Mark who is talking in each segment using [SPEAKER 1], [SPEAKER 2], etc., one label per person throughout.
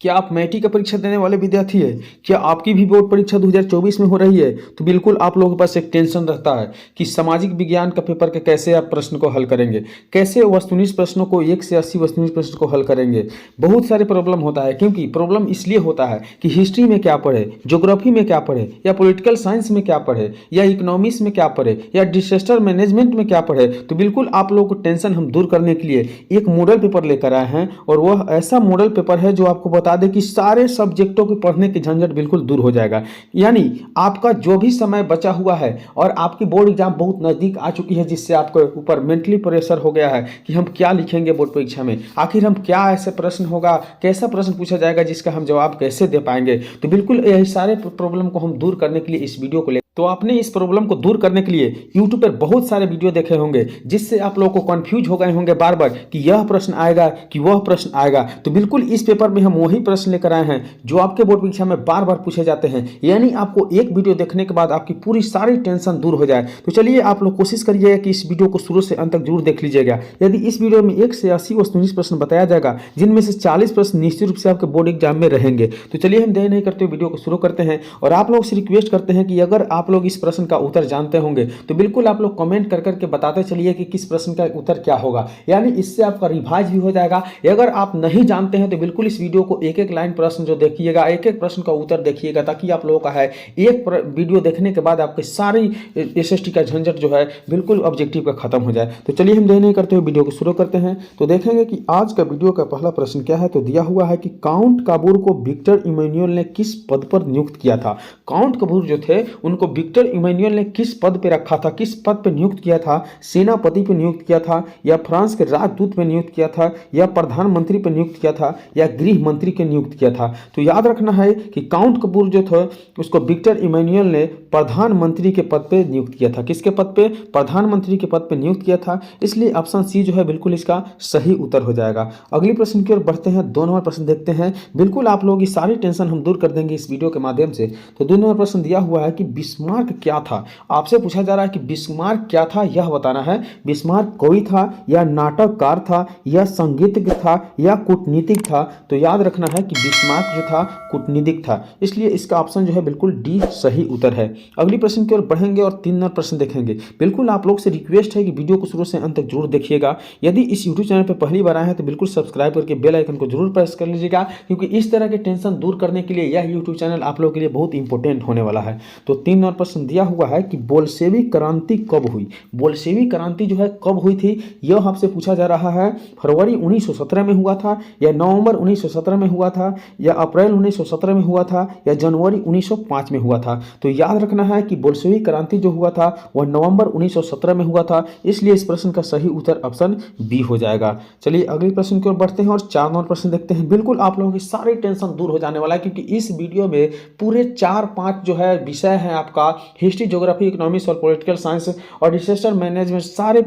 [SPEAKER 1] क्या आप मैट्रिक का परीक्षा देने वाले विद्यार्थी हैं? क्या आपकी भी बोर्ड परीक्षा 2024 में हो रही है? तो बिल्कुल आप लोगों के पास एक टेंशन रहता है कि सामाजिक विज्ञान का पेपर के कैसे आप प्रश्न को हल करेंगे, कैसे वस्तुनिष्ठ प्रश्नों को 1 से 80 वस्तुनिष्ठ प्रश्न को हल करेंगे। बहुत सारे प्रॉब्लम होता है, क्योंकि प्रॉब्लम इसलिए होता है कि हिस्ट्री में क्या पढ़े, ज्योग्राफी में क्या पढ़े, या पॉलिटिकल साइंस में क्या पढ़े, या इकोनॉमिक्स में क्या पढ़े, या डिजास्टर मैनेजमेंट में क्या पढ़े। तो बिल्कुल आप लोगों को टेंशन हम दूर करने के लिए एक मॉडल पेपर लेकर आए हैं, और वह ऐसा मॉडल पेपर है जो आपको बता दे कि सारे सब्जेक्टों के पढ़ने की झंझट बिल्कुल दूर हो जाएगा। यानी आपका जो भी समय बचा हुआ है और आपकी बोर्ड एग्जाम बहुत नज़दीक आ चुकी है, जिससे आपके ऊपर मेंटली प्रेशर हो गया है कि हम क्या लिखेंगे बोर्ड परीक्षा में, आखिर हम क्या ऐसे प्रश्न होगा, कैसा प्रश्न पूछा जाएगा जिसका हम जवाब कैसे दे पाएंगे। तो बिल्कुल यही सारे प्रॉब्लम को हम दूर करने के लिए इस वीडियो को तो आपने इस प्रॉब्लम को दूर करने के लिए YouTube पर बहुत सारे वीडियो देखे होंगे, जिससे आप लोगों को कंफ्यूज हो गए होंगे बार बार कि यह प्रश्न आएगा कि वह प्रश्न आएगा। तो बिल्कुल इस पेपर में हम वही प्रश्न लेकर आए हैं जो आपके बोर्ड परीक्षा में बार बार पूछे जाते हैं। यानी आपको एक वीडियो देखने के बाद आपकी पूरी सारी टेंशन दूर हो जाए। तो चलिए आप लोग कोशिश करिएगा कि इस वीडियो को शुरू से अंत तक जरूर देख लीजिएगा। यदि इस वीडियो में 1 से 80 वस्तुनिष्ठ प्रश्न बताया जाएगा, जिनमें से 40 प्रश्न निश्चित रूप से आपके बोर्ड एग्जाम में रहेंगे। तो चलिए हम देर नहीं करते हुए वीडियो को शुरू करते हैं, और आप लोग से रिक्वेस्ट करते हैं कि अगर आप लोग इस प्रश्न का उत्तर जानते होंगे तो बिल्कुल आप लोग कमेंट कर करके बताते चलिए कि किस प्रश्न का उत्तर क्या होगा। यानी इससे आपका रिवाइज भी हो जाएगा। अगर आप नहीं जानते हैं तो बिल्कुल इस वीडियो को एक एक लाइन प्रश्न जो देखिएगा, एक एक प्रश्न का उत्तर देखिएगा, ताकि आप लोगों का है एक वीडियो देखने के बाद आपके सारी एसएसटी का झंझट जो है बिल्कुल ऑब्जेक्टिव का खत्म हो जाए। तो चलिए हम देर नहीं करते हुए वीडियो को शुरू करते हैं। तो देखेंगे कि आज का वीडियो का पहला प्रश्न क्या है। तो दिया हुआ है कि काउंट काबूर को विक्टर इमैनुअल ने किस पद पर नियुक्त किया था। काउंट काबूर जो थे उनको विक्टर इमैनुअल ने किस पद पे रखा था, किस पद पे नियुक्त किया था। सेनापति पे नियुक्त किया था, या फ्रांस के राजदूत पे नियुक्त किया था, या प्रधानमंत्री पे नियुक्त किया था, या गृह मंत्री के नियुक्त किया था। तो याद रखना है कि काउंट काबूर जो था उसको विक्टर इमैनुअल ने प्रधानमंत्री के पद पे नियुक्त किया था। किसके पद पे? प्रधानमंत्री के पद पे नियुक्त किया था। इसलिए ऑप्शन सी जो है बिल्कुल इसका सही उत्तर हो जाएगा। अगले प्रश्न की ओर बढ़ते हैं। 2 नंबर प्रश्न देखते हैं। बिल्कुल आप लोगों की सारी टेंशन हम दूर कर देंगे इस वीडियो के माध्यम से। तो 2 नंबर प्रश्न दिया हुआ है कि बिस्मार्क क्या था। आपसे पूछा जा रहा है कि बिस्मार्क क्या था, यह बताना है। बिस्मार्क कवि था, या नाटककार था, या संगीतज्ञ था, या कूटनीतिक था। तो याद रखना है कि बिस्मार्क जो था कूटनीतिक था। इसलिए इसका ऑप्शन जो है बिल्कुल डी सही उत्तर है। अगली प्रश्न की ओर बढ़ेंगे और 3 नंबर प्रश्न देखेंगे। बिल्कुल आप लोग से रिक्वेस्ट है कि वीडियो को शुरू से अंत तक जरूर देखिएगा। यदि इस यूट्यूब चैनल पर पहली बार आए हैं तो बिल्कुल सब्सक्राइब करके बेल आइकन को जरूर प्रेस कर लीजिएगा, क्योंकि इस तरह के टेंशन दूर करने के लिए यह यूट्यूब चैनल आप लोगों के लिए बहुत इंपॉर्टेंट होने वाला है। तो 3 नंबर प्रश्न दिया हुआ है कि बोल्शेविक क्रांति कब हुई। बोल्शेविक क्रांति जो है कब हुई थी, यह आपसे पूछा जा रहा है। फरवरी 1917 में हुआ था, या नवंबर 1917 में हुआ था, या अप्रैल 1917 में हुआ था, या जनवरी 1905 में हुआ था। तो याद रखना है कि बोल्शेविक क्रांति जो हुआ था वह नवंबर 1917 में हुआ था। इसलिए इस प्रश्न का सही उत्तर ऑप्शन बी हो जाएगा। चलिए अगले प्रश्न की ओर बढ़ते हैं और 4 नंबर प्रश्न देखते हैं। बिल्कुल आप लोगों की सारी टेंशन दूर हो जाने वाला है, क्योंकि इस वीडियो में पूरे 4-5 जो है विषय हैं आपका हिस्ट्री, ज्योग्राफी, इकोनॉमिक्स और पॉलिटिकल साइंस और डिजास्टर मैनेजमेंट, सारे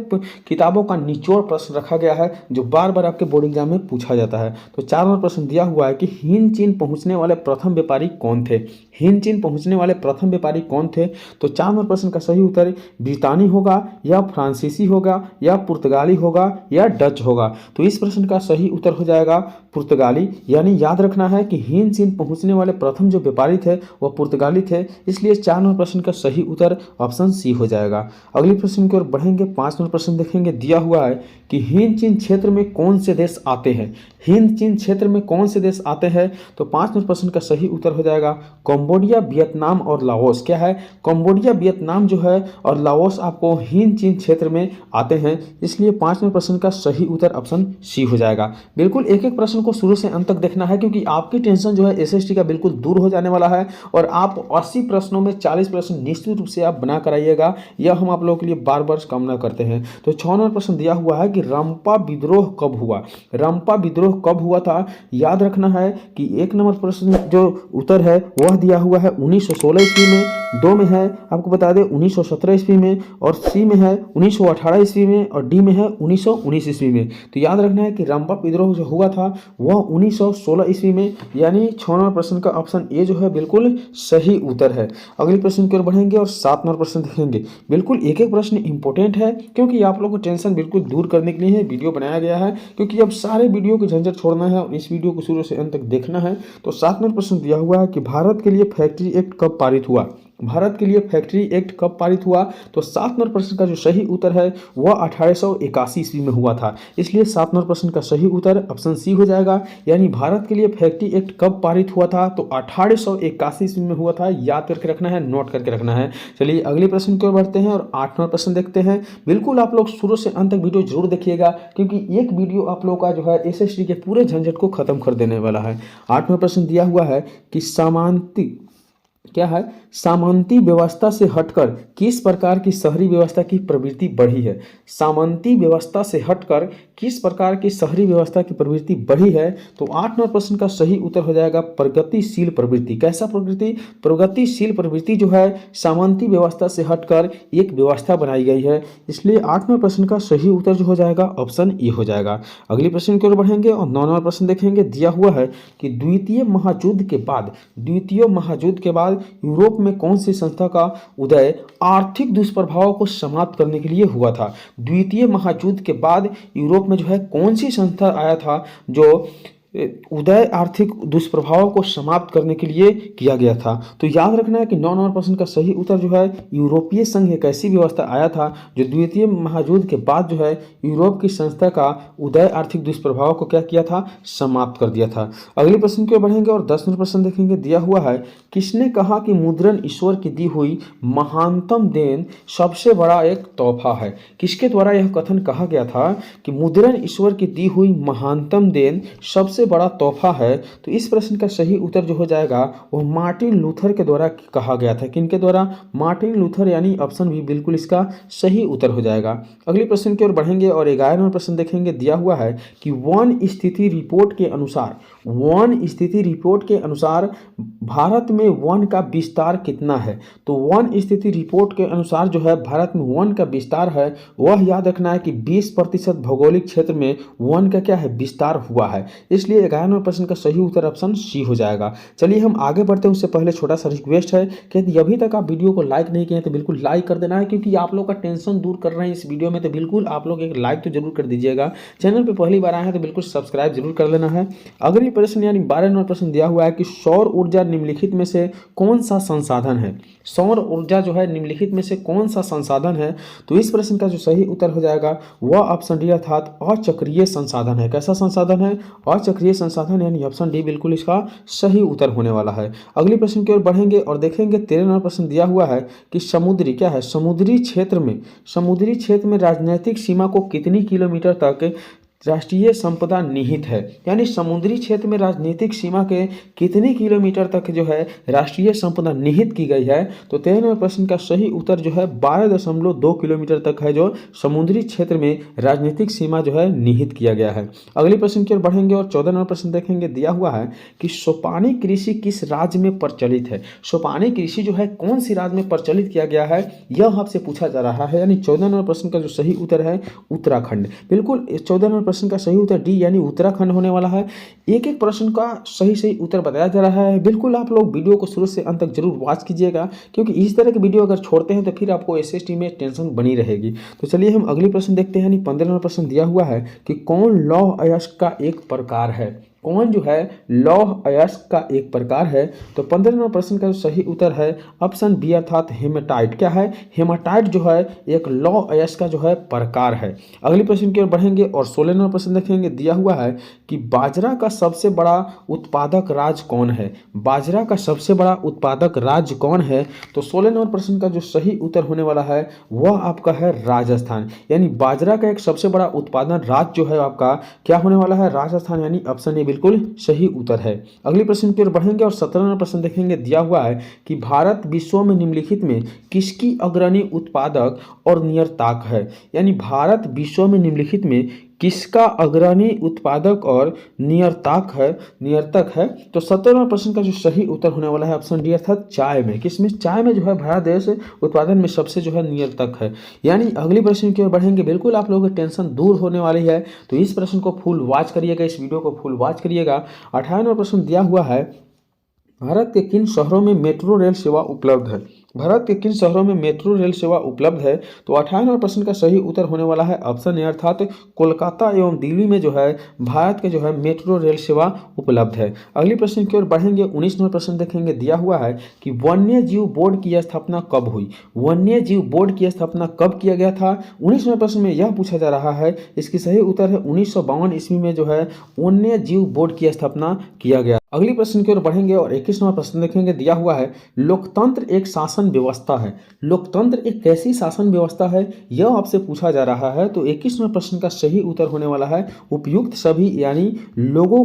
[SPEAKER 1] किताबों का निचोड़ प्रश्न रखा गया है जो बार बार आपके बोर्ड एग्जाम में पूछा जाता है। तो 4 नंबर प्रश्न दिया हुआ है कि हिंद चीन पहुंचने वाले प्रथम व्यापारी कौन थे। हिंद चीन पहुंचने वाले प्रथम व्यापारी कौन थे। तो 4 नंबर प्रश्न का सही उत्तर ब्रितानी होगा, या फ्रांसीसी होगा, या पुर्तगाली होगा, या डच होगा। तो इस प्रश्न का सही उत्तर हो जाएगा पुर्तगाली। यानी याद रखना है कि हिंद चीन पहुंचने वाले प्रथम जो व्यापारी थे वह पुर्तगाली थे। इसलिए 4 नंबर प्रश्न का सही उत्तर ऑप्शन सी हो जाएगा। अगले प्रश्न की ओर बढ़ेंगे। 5 नंबर प्रश्न देखेंगे। दिया हुआ है कि हिंद चीन क्षेत्र में कौन से देश आते हैं। हिंद चीन क्षेत्र में कौन से देश आते हैं। तो 5 नंबर प्रश्न का सही उत्तर हो जाएगा कंबोडिया, वियतनाम और लाओस। क्या है? कंबोडिया, वियतनाम जो है और लाओस आपको हिंद चीन क्षेत्र में आते हैं। इसलिए 5 नंबर प्रश्न का सही उत्तर ऑप्शन सी हो जाएगा। बिल्कुल एक एक प्रश्न को शुरू से अंत तक देखना है, क्योंकि आपकी टेंशन जो है एसएसटी का बिल्कुल दूर हो जाने वाला है, और आप 80 प्रश्नों में 40 प्रश्न निश्चित रूप से आप बना कर आइएगा। यह हम आप लोगों के लिए बार बार कामना करते हैं। तो 6 नंबर प्रश्न दिया हुआ है कि रंपा विद्रोह कब हुआ। रंपा विद्रोह कब हुआ था। याद रखना है कि 1 नंबर प्रश्न जो उत्तर है वह दिया हुआ है 1916 ईस्वी में, 2 में है आपको बता दें 1917 ईस्वी में, और सी में है 1918 ईस्वी में, और डी में है 1919 ईस्वी में। तो याद रखना है कि रंपा विद्रोह जो हुआ था वह 1916 ईस्वी में। यानी 6 नंबर प्रश्न का ऑप्शन ए जो है बिल्कुल सही उत्तर है। अगले प्रश्न की ओर बढ़ेंगे और 7 नंबर प्रश्न देखेंगे। बिल्कुल एक एक प्रश्न इंपॉर्टेंट है, क्योंकि आप लोगों को टेंशन बिल्कुल दूर करने के लिए वीडियो बनाया गया है, क्योंकि अब सारे वीडियो की झंझट छोड़ना है और इस वीडियो को शुरू से अंत तक देखना है। तो 7 नंबर प्रश्न दिया हुआ है कि भारत के लिए फैक्ट्री एक्ट कब पारित हुआ। भारत के लिए फैक्ट्री एक्ट कब पारित हुआ, तो 7 नंबर प्रश्न का जो सही उत्तर है वह 1881 ईस्वी में हुआ था। इसलिए 7 नंबर प्रश्न का सही उत्तर ऑप्शन सी हो जाएगा। यानी भारत के लिए फैक्ट्री एक्ट कब पारित हुआ था, तो 1881 ईस्वी में हुआ था। याद करके रखना है, नोट करके रखना है। चलिए अगले प्रश्न की ओर बढ़ते हैं और 8 नंबर प्रश्न देखते हैं। बिल्कुल आप लोग शुरू से अंत तक वीडियो जरूर देखिएगा, क्योंकि एक वीडियो आप लोगों का जो है एसएसटी के पूरे झंझट को खत्म कर देने वाला है। 8 नंबर प्रश्न दिया हुआ है कि सामंती व्यवस्था से हटकर किस प्रकार की शहरी व्यवस्था की प्रवृत्ति बढ़ी है। सामंती व्यवस्था से हटकर किस प्रकार की शहरी व्यवस्था की प्रवृत्ति बढ़ी है, तो 8 नंबर प्रश्न का सही उत्तर हो जाएगा प्रगतिशील प्रवृत्ति। कैसा प्रवृत्ति? प्रगतिशील प्रवृत्ति जो है सामंती व्यवस्था से हटकर एक व्यवस्था बनाई गई है। इसलिए 8 नंबर प्रश्न का सही उत्तर जो हो जाएगा ऑप्शन ए हो जाएगा। अगले प्रश्न की ओर बढ़ेंगे और 9 नंबर प्रश्न देखेंगे। दिया हुआ है कि द्वितीय महायुद्ध के बाद यूरोप में कौन सी संस्था का उदय आर्थिक दुष्प्रभावों को समाप्त करने के लिए हुआ था। द्वितीय महायुद्ध के बाद यूरोप में जो है कौन सी संस्था आया था जो उदय आर्थिक दुष्प्रभावों को समाप्त करने के लिए किया गया था। तो याद रखना है कि 9 नंबर प्रश्न का सही उत्तर जो है यूरोपीय संघ एक ऐसी व्यवस्था आया था जो द्वितीय महायुद्ध के बाद जो है यूरोप की संस्था का उदय आर्थिक दुष्प्रभावों को क्या किया था, समाप्त कर दिया था। अगले प्रश्न की ओर बढ़ेंगे और 10 नंबर प्रश्न देखेंगे। दिया हुआ है किसने कहा कि मुद्रण ईश्वर की दी हुई महानतम देन सबसे बड़ा एक तोहफा है। किसके द्वारा यह कथन कहा गया था कि मुद्रण ईश्वर की दी हुई महानतम देन सबसे बड़ा तोहफा है। तो इस प्रश्न का सही उत्तर जो हो जाएगा वो मार्टिन लूथर के द्वारा कहा गया था। किनके द्वारा? मार्टिन लूथर, यानी ऑप्शन भी बिल्कुल इसका सही उत्तर हो जाएगा। अगले प्रश्न की ओर बढ़ेंगे और 11 नंबर प्रश्न देखेंगे। दिया हुआ है कि वन स्थिति रिपोर्ट के अनुसार भारत में वन का विस्तार कितना है। तो वन स्थिति रिपोर्ट के अनुसार जो है भारत में वन का विस्तार है वह याद रखना है कि 20% भौगोलिक क्षेत्र में वन का क्या है, विस्तार हुआ है। इसलिए 11 नंबर प्रश्न का सही उत्तर ऑप्शन सी हो जाएगा। चलिए हम आगे बढ़ते हैं, उससे पहले छोटा सा रिक्वेस्ट है कि यदि अभी तक आप वीडियो को लाइक नहीं किए हैं तो बिल्कुल लाइक कर देना है, क्योंकि आप लोग का टेंशन दूर कर रहे हैं इस वीडियो में। तो बिल्कुल आप लोग एक लाइक तो जरूर कर दीजिएगा। चैनल पर पहली बार आए हैं तो बिल्कुल सब्सक्राइब जरूर कर लेना है। अगली प्रश्न यानी 12 नंबर प्रश्न दिया हुआ है कि सौर ऊर्जा निम्नलिखित में से कौन सा संसाधन है। सौर ऊर्जा जो है निम्नलिखित में से कौन सा संसाधन है, तो इस प्रश्न का जो सही उत्तर हो जाएगा वह ऑप्शन डी अर्थात अचक्रीय संसाधन है। कैसा संसाधन है? अचक्रीय संसाधन, यानी ऑप्शन डी बिल्कुल इसका सही उत्तर होने वाला है। अगले प्रश्न की ओर बढ़ेंगे और देखेंगे 13 नंबर प्रश्न दिया हुआ है कि समुद्री क्या है, समुद्री क्षेत्र में राजनीतिक सीमा को कितनी किलोमीटर तक राष्ट्रीय संपदा निहित है। यानी समुद्री क्षेत्र में राजनीतिक सीमा के कितने किलोमीटर तक जो है राष्ट्रीय संपदा निहित की गई है। तो 13 नंबर प्रश्न का सही उत्तर जो है 12.2 किलोमीटर तक है जो समुद्री क्षेत्र में राजनीतिक सीमा जो है निहित किया गया है। अगले प्रश्न की ओर बढ़ेंगे और 14 नंबर प्रश्न देखेंगे। दिया हुआ है कि सोपानी कृषि किस राज्य में प्रचलित है। सोपानी कृषि जो है कौन सी राज्य में प्रचलित किया गया है यह आपसे पूछा जा रहा है। यानी 14 नंबर प्रश्न का जो सही उत्तर है उत्तराखंड। बिल्कुल 14 नंबर प्रश्न का सही उत्तर डी यानी उत्तराखंड होने वाला है। एक एक प्रश्न का सही उत्तर बताया जा रहा है। बिल्कुल आप लोग वीडियो को शुरू से अंत तक जरूर वॉच कीजिएगा, क्योंकि इस तरह के वीडियो अगर छोड़ते हैं तो फिर आपको एसएसटी में टेंशन बनी रहेगी। तो चलिए हम अगले प्रश्न देखते हैं। यानी 15 नंबर प्रश्न दिया हुआ है कि कौन लौह अयस्क का एक प्रकार है। कौन जो है लौह अयस्क का एक प्रकार है। तो 15 नंबर प्रश्न का सही उत्तर है ऑप्शन बी अर्थात हेमाटाइट। क्या है? हेमाटाइट जो है एक लौह अयस्क का जो है प्रकार है। अगले प्रश्न की ओर बढ़ेंगे और 16 नंबर प्रश्न देखेंगे। दिया हुआ है कि बाजरा का सबसे बड़ा उत्पादक राज्य कौन है। बाजरा का सबसे बड़ा उत्पादक राज्य कौन है। तो 16 नंबर प्रश्न का जो सही उत्तर होने वाला है वह आपका है राजस्थान। यानी बाजरा का एक सबसे बड़ा उत्पादन राज्य जो है आपका क्या होने वाला है, राजस्थान। यानी ऑप्शन ए बिल्कुल सही उत्तर है। अगले प्रश्न की ओर बढ़ेंगे और 17 नंबर प्रश्न देखेंगे। दिया हुआ है कि भारत विश्व में निम्नलिखित में किसकी अग्रणी उत्पादक और निर्यातक है। यानी भारत विश्व में निम्नलिखित में किसका अग्रणी उत्पादक और निर्यातक है। तो 17वां प्रश्न का जो सही उत्तर होने वाला है ऑप्शन डी अर्थात चाय में। किसमें? चाय में जो है भारत देश उत्पादन में सबसे जो है निर्यातक है। यानी अगले प्रश्न की ओर बढ़ेंगे। बिल्कुल आप लोगों की टेंशन दूर होने वाली है, तो इस प्रश्न को फुल वॉच करिएगा, इस वीडियो को फुल वॉच करिएगा। 18वां प्रश्न दिया हुआ है भारत के किन शहरों में मेट्रो रेल सेवा उपलब्ध है। भारत के किन शहरों में मेट्रो रेल सेवा उपलब्ध है? तो 98 प्रश्न का सही उत्तर होने वाला है ऑप्शन ए अर्थात कोलकाता एवं दिल्ली में जो है भारत के जो है मेट्रो रेल सेवा उपलब्ध है। अगली प्रश्न की ओर बढ़ेंगे। 19 नंबर प्रश्न देखेंगे, दिया हुआ है कि वन्य जीव बोर्ड की स्थापना कब हुई? वन्य जीव बोर्ड की स्थापना कब किया गया था? 19 नंबर प्रश्न में यह पूछा जा रहा है। इसकी सही उत्तर है 1952 ईस्वी में जो है वन्य जीव बोर्ड की स्थापना किया गया। अगली प्रश्न की ओर बढ़ेंगे और 21 नंबर प्रश्न देखेंगे, दिया हुआ है लोकतंत्र एक शासन व्यवस्था है। लोकतंत्र एक कैसी शासन व्यवस्था है, यह आपसे पूछा जा रहा है। तो 21 नंबर प्रश्न का सही उत्तर होने वाला है उपयुक्त सभी, यानी लोगों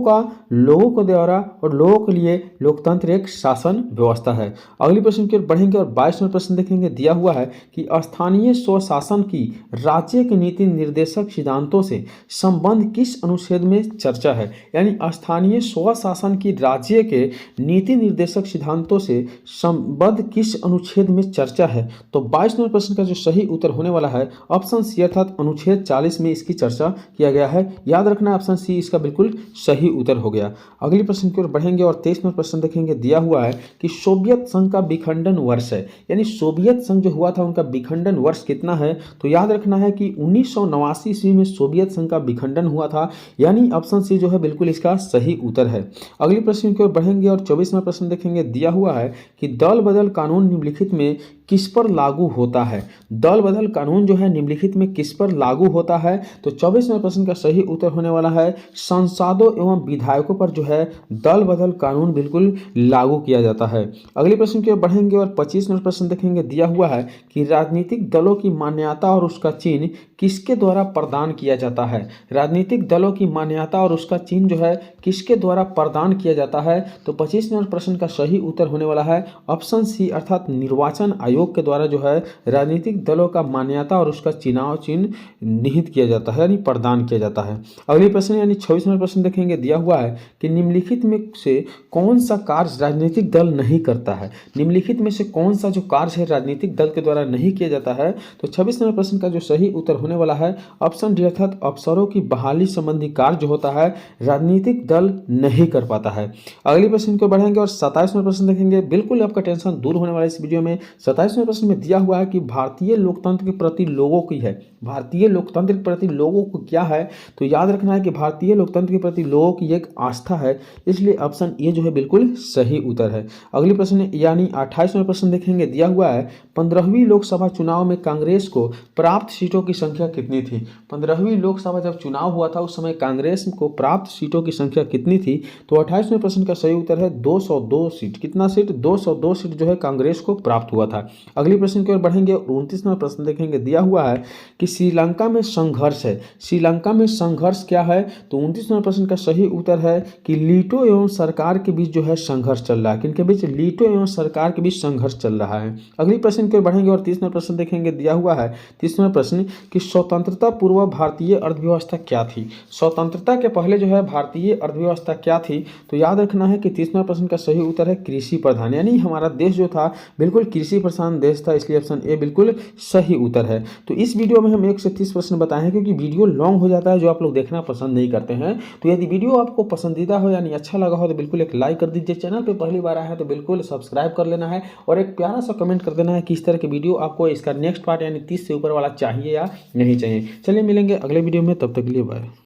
[SPEAKER 1] को द्वारा और लोगों के लिए लोकतंत्र एक शासन व्यवस्था है। अगली प्रश्न की ओर बढ़ेंगे और 22 नंबर प्रश्न देखेंगे, दिया हुआ है कि स्थानीय स्वशासन की राज्य के नीति निर्देशक सिद्धांतों से संबंध किस अनुच्छेद में चर्चा है? यानी स्थानीय स्वशासन की राज्य के नीति निर्देशक सिद्धांतों से संबद्ध किस अनुच्छेद में चर्चा है? तो 22 नंबर प्रश्न का जो सही उत्तर होने वाला है ऑप्शन सी अर्थात अनुच्छेद 40 में इसकी चर्चा किया गया है। याद रखना ऑप्शन सी इसका बिल्कुल सही उत्तर हो गया। अगली प्रश्न की ओर बढ़ेंगे और 23 नंबर प्रश्न देखेंगे, दिया हुआ है कि सोवियत संघ का विखंडन वर्ष है, यानी सोवियत संघ जो हुआ था उनका विखंडन वर्ष कितना है? तो याद रखना है कि 1989 ईस्वी में सोवियत संघ का विखंडन हुआ था, यानी ऑप्शन सी जो है बिल्कुल इसका सही उत्तर है। अगली प्रश्न की ओर बढ़ेंगे और 24वां प्रश्न देखेंगे, दिया हुआ है कि दल बदल कानून निम्नलिखित में किस पर लागू होता है? दल बदल कानून जो है निम्नलिखित में किस पर लागू होता है? तो 24वें प्रश्न का सही उत्तर होने वाला है सांसदों एवं विधायकों पर जो है दल बदल कानून बिल्कुल लागू किया जाता है। अगले प्रश्न की ओर बढ़ेंगे और 25वां प्रश्न देखेंगे, दिया हुआ है कि राजनीतिक दलों की मान्यता और उसका चिन्ह किसके द्वारा प्रदान किया जाता है? राजनीतिक दलों की मान्यता और उसका चिन्ह जो है किसके द्वारा प्रदान किया जाता है? तो 25वें प्रश्न का सही उत्तर होने वाला है ऑप्शन सी अर्थात निर्वाचन आयोग के द्वारा जो है राजनीतिक दलों का मान्यता और उसका चुनाव चिन्ह निहित किया जाता है, यानी प्रदान किया जाता है। अगले प्रश्न यानी 26वां प्रश्न देखेंगे, दिया हुआ है कि निम्नलिखित में से कौन सा कार्य राजनीतिक दल नहीं करता है? निम्नलिखित में से कौन सा जो कार्य है राजनीतिक दल के द्वारा नहीं किया जाता है? तो 26वें प्रश्न का जो सही उत्तर होने वाला है ऑप्शन डी अर्थात अफसरों की बहाली संबंधी कार्य जो होता है राजनीतिक दल नहीं कर पाता है। अगले प्रश्न को बढ़ेंगे और 27वां प्रश्न देखेंगे। बिल्कुल आपका टेंशन दूर होने वाला है इस वीडियो में। 27वें प्रश्न में दिया हुआ है कि भारतीय लोकतंत्र के प्रति लोगों की है, भारतीय लोकतंत्र के प्रति लोगों को क्या है? तो याद रखना है कि भारतीय लोकतंत्र के प्रति लोगों की एक आस्था है, इसलिए ऑप्शन ए जो है बिल्कुल सही उत्तर है। अगले प्रश्न यानी 28वां प्रश्न देखेंगे, दिया हुआ है 15वीं लोकसभा चुनाव में कांग्रेस को प्राप्त सीटों की संख्या कितनी थी? 15वीं लोकसभा जब चुनाव हुआ था उस समय कांग्रेस को प्राप्त सीटों की संख्या कितनी थी? तो 28वें प्रश्न का सही उत्तर है 202 सीट। कितना सीट? 202 सीट जो है कांग्रेस को प्राप्त हुआ था। अगली प्रश्न की ओर बढ़ेंगे। 29वां प्रश्न देखेंगे, दिया हुआ है कि श्रीलंका में संघर्ष है। श्रीलंका में संघर्ष क्या है? तो 29वां प्रश्न का सही उत्तर है कि लीटो एवं सरकार के बीच जो है संघर्ष चल रहा है। किनके बीच? लीटो एवं सरकार के बीच संघर्ष चल रहा है। अगली प्रश्न की ओर बढ़ेंगे और 30वां प्रश्न देखेंगे, दिया हुआ है 30वां प्रश्न कि स्वतंत्रता पूर्व भारतीय अर्थव्यवस्था क्या थी? स्वतंत्रता के पहले जो है भारतीय अर्थव्यवस्था क्या थी? तो याद रखना है कि 30वां प्रश्न का सही उत्तर है कृषि प्रधान, यानी हमारा देश जो था बिल्कुल कृषि प्रधान देश था, इसलिए ऑप्शन ए बिल्कुल सही उत्तर है। तो इस वीडियो में हम 1 से 30 प्रश्न बताए हैं क्योंकि वीडियो लॉन्ग हो जाता है जो आप लोग देखना पसंद नहीं करते हैं। तो यदि वीडियो आपको पसंदीदा हो यानी अच्छा लगा हो तो बिल्कुल एक लाइक कर दीजिए। चैनल पर पहली बार आया है तो बिल्कुल सब्सक्राइब कर लेना है और एक प्यारा सा कमेंट कर देना है कि इस तरह की वीडियो आपको इसका नेक्स्ट पार्ट यानी 30 से ऊपर वाला चाहिए या नहीं चाहिए। चलिए मिलेंगे अगले वीडियो में, तब तक के लिए बाय।